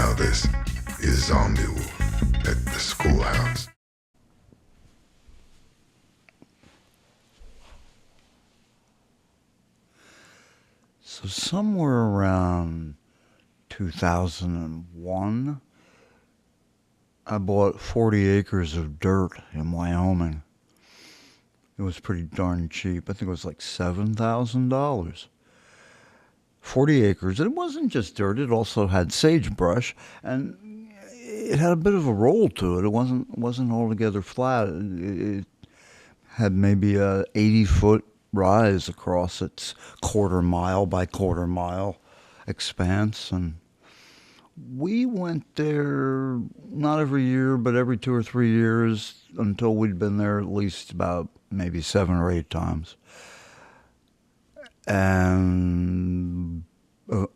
Now this is Zombie Woof at the schoolhouse. So somewhere around 2001, I bought 40 acres of dirt in Wyoming. It was pretty darn cheap. I think it was like $7,000. 40 acres. And it wasn't just dirt. It also had sagebrush, and it had a bit of a roll to it. It wasn't altogether flat. It had maybe a 80-foot rise across its quarter mile by quarter mile expanse. And we went there not every year, but every 2 or 3 years until we'd been there at least about maybe 7 or 8 times. And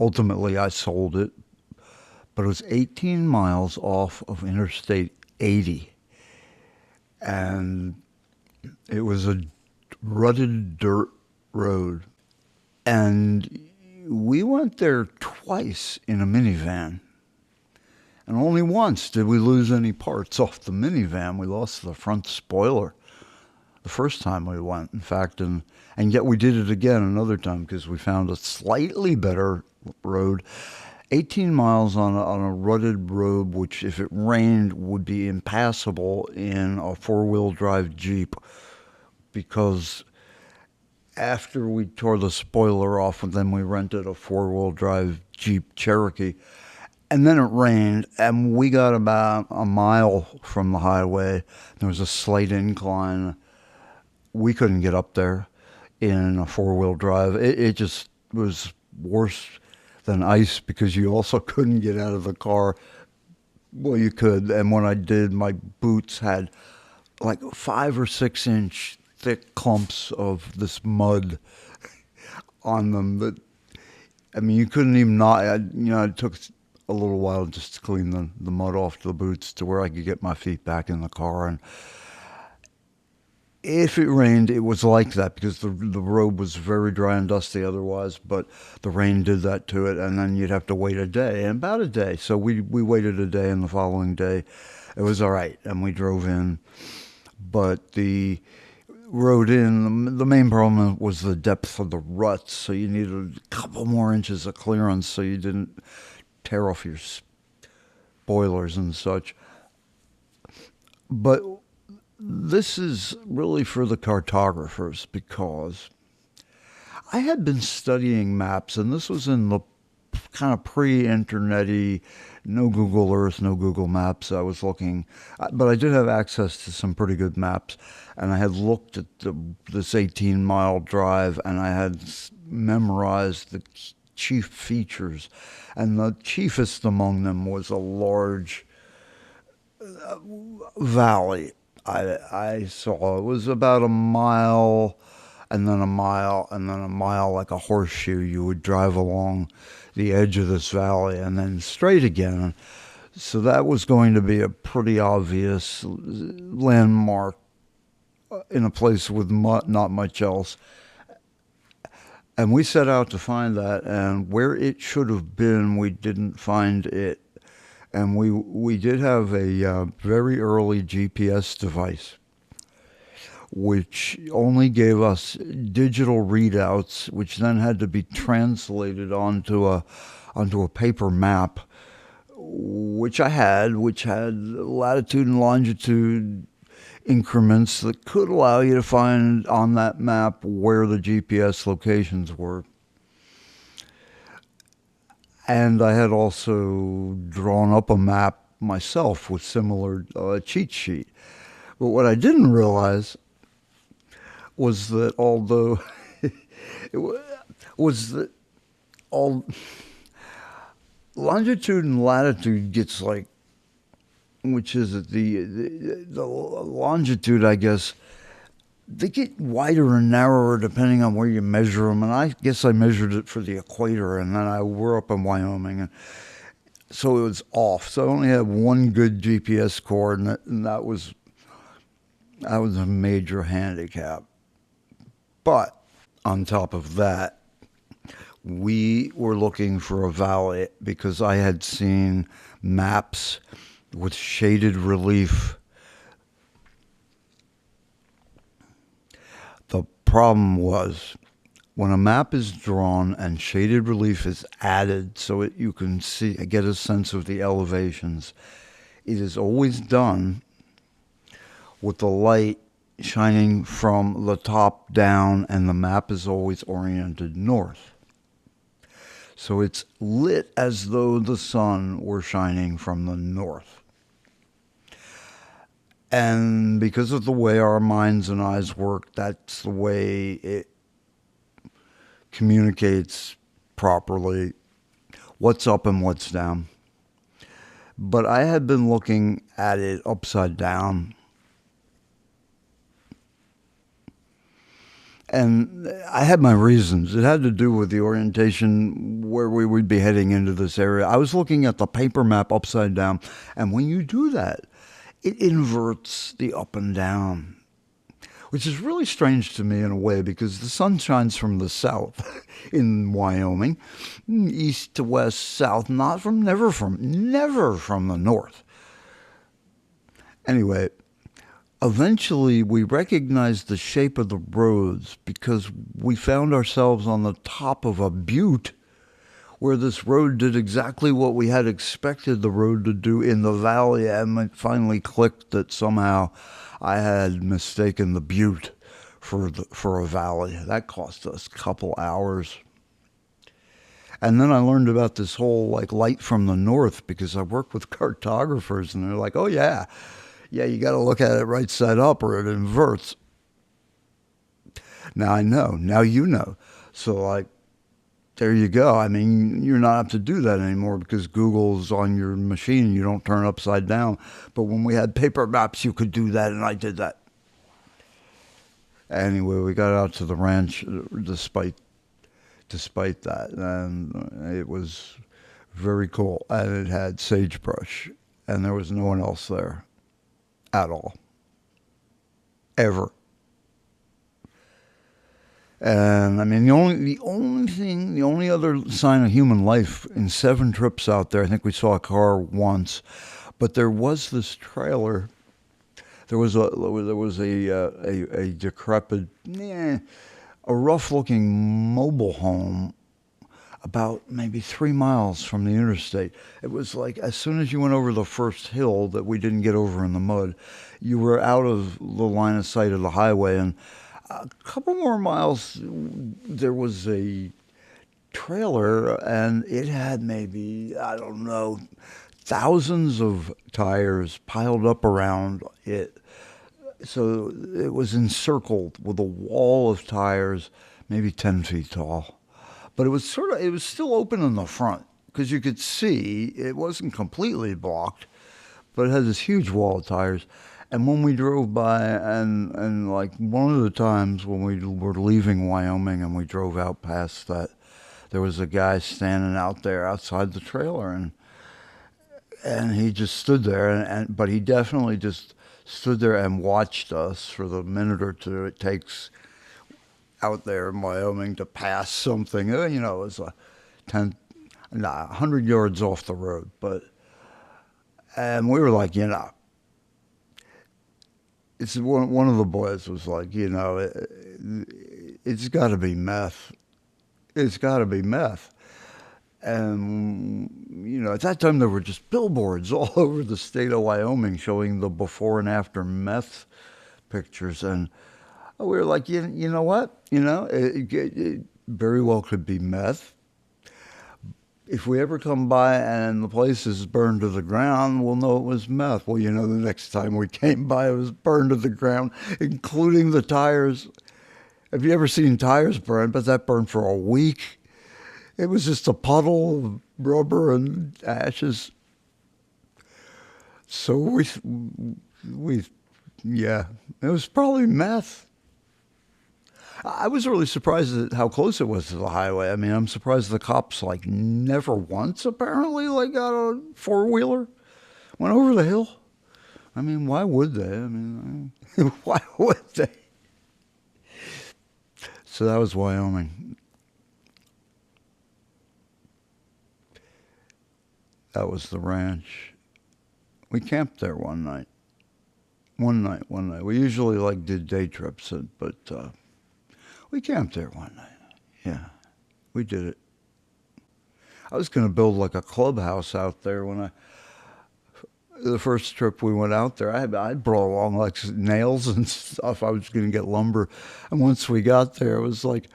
ultimately I sold it, but it was 18 miles off of Interstate 80. And it was a rutted dirt road. And we went there twice in a minivan. And only once did we lose any parts off the minivan. We lost the front spoiler the first time we went, in fact, and yet we did it again another time because we found a slightly better road. 18 miles on a rutted road, which if it rained would be impassable in a four-wheel drive Jeep, because after we tore the spoiler off, and then we rented a four-wheel drive Jeep Cherokee, and then it rained, and we got about a mile from the highway. There was a slight incline. We couldn't get up there in a four-wheel drive. It just was worse than ice because you also couldn't get out of the car. Well, you could, and when I did, my boots had like 5 or 6 inch thick clumps of this mud on them that, I mean, you couldn't even it took a little while just to clean the mud off the boots to where I could get my feet back in the car. And if it rained, it was like that because the road was very dry and dusty otherwise, but the rain did that to it, and then you'd have to wait a day, and about a day. So we waited a day, and the following day it was all right, and we drove in. But the road in, the main problem was the depth of the ruts, so you needed a couple more inches of clearance so you didn't tear off your spoilers and such. But this is really for the cartographers because I had been studying maps, and this was in the kind of pre-internet-y, no Google Earth, no Google Maps. I was looking, but I did have access to some pretty good maps, and I had looked at this 18-mile drive, and I had memorized the chief features, and the chiefest among them was a large valley. I saw it was about a mile, and then a mile, and then a mile like a horseshoe. You would drive along the edge of this valley and then straight again. So that was going to be a pretty obvious landmark in a place with not much else. And we set out to find that, and where it should have been, we didn't find it. And we did have a very early GPS device, which only gave us digital readouts, which then had to be translated onto a paper map, which had latitude and longitude increments that could allow you to find on that map where the GPS locations were. And I had also drawn up a map myself with similar cheat sheet. But what I didn't realize was that although all longitude and latitude gets like, which is it, the longitude, I guess, they get wider and narrower depending on where you measure them. And I guess I measured it for the equator, and then we're up in Wyoming, and so it was off. So I only had one good GPS coordinate, and that was a major handicap. But on top of that, we were looking for a valley because I had seen maps with shaded relief. The problem was when a map is drawn and shaded relief is added so you can get a sense of the elevations, it is always done with the light shining from the top down, and the map is always oriented north. So it's lit as though the sun were shining from the north. And because of the way our minds and eyes work, that's the way it communicates properly what's up and what's down. But I had been looking at it upside down. And I had my reasons. It had to do with the orientation where we would be heading into this area. I was looking at the paper map upside down. And when you do that, it inverts the up and down, which is really strange to me in a way because the sun shines from the south in Wyoming, east to west, south, never from the north. Anyway, eventually, we recognized the shape of the roads because we found ourselves on the top of a butte where this road did exactly what we had expected the road to do in the valley, and it finally clicked that somehow I had mistaken the butte for a valley. That cost us a couple hours. And then I learned about this whole light from the north because I work with cartographers, and they're like, oh yeah, you got to look at it right side up or it inverts. Now I know. Now you know. So there you go. I mean, you're not up to do that anymore because Google's on your machine. You don't turn upside down. But when we had paper maps, you could do that, and I did that. Anyway, we got out to the ranch despite that, and it was very cool. And it had sagebrush, and there was no one else there at all, ever. And I mean, the only other sign of human life in 7 trips out there, I think we saw a car once, but there was this trailer. There was a decrepit, a rough-looking mobile home about maybe 3 miles from the interstate. It was like as soon as you went over the first hill that we didn't get over in the mud, you were out of the line of sight of the highway, and a couple more miles, there was a trailer, and it had maybe, I don't know, thousands of tires piled up around it. So it was encircled with a wall of tires, maybe 10 feet tall. But it was still open in the front because you could see it wasn't completely blocked, but it had this huge wall of tires. And when we drove by, and one of the times when we were leaving Wyoming and we drove out past that, there was a guy standing out there outside the trailer, and he just stood there, but he definitely just stood there and watched us for the minute or two it takes out there in Wyoming to pass something. It was 100 yards off the road, and we were like, it's one of the boys was like, it's got to be meth. It's got to be meth. And, at that time there were just billboards all over the state of Wyoming showing the before and after meth pictures. And we were like, you know what? It very well could be meth. If we ever come by and the place is burned to the ground, we'll know it was meth. Well, the next time we came by, it was burned to the ground, including the tires. Have you ever seen tires burn? But that burned for a week. It was just a puddle of rubber and ashes. So it was probably meth. I was really surprised at how close it was to the highway. I mean, I'm surprised the cops, never once, apparently, got a four-wheeler, went over the hill. I mean, why would they? I mean, why would they? So that was Wyoming. That was the ranch. We camped there one night. One night. We usually like did day trips, but we camped there one night. Yeah, we did it. I was going to build like a clubhouse out there when the first trip we went out there. I brought along like nails and stuff. I was going to get lumber, and once we got there, it was like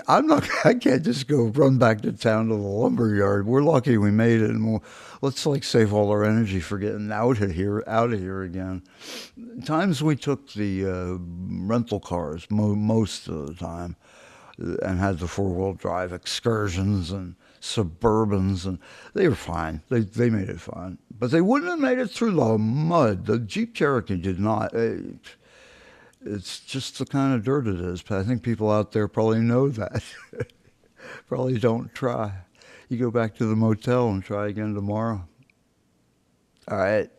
I'm not. I can't just go run back to town to the lumber yard. We're lucky we made it, and let's like save all our energy for getting out of here again. Times we took the rental cars most of the time, and had the 4-wheel drive excursions and Suburbans, and they were fine. They made it fine, but they wouldn't have made it through the mud. The Jeep Cherokee did not. It's just the kind of dirt it is. But I think people out there probably know that. Probably don't try. You go back to the motel and try again tomorrow. All right.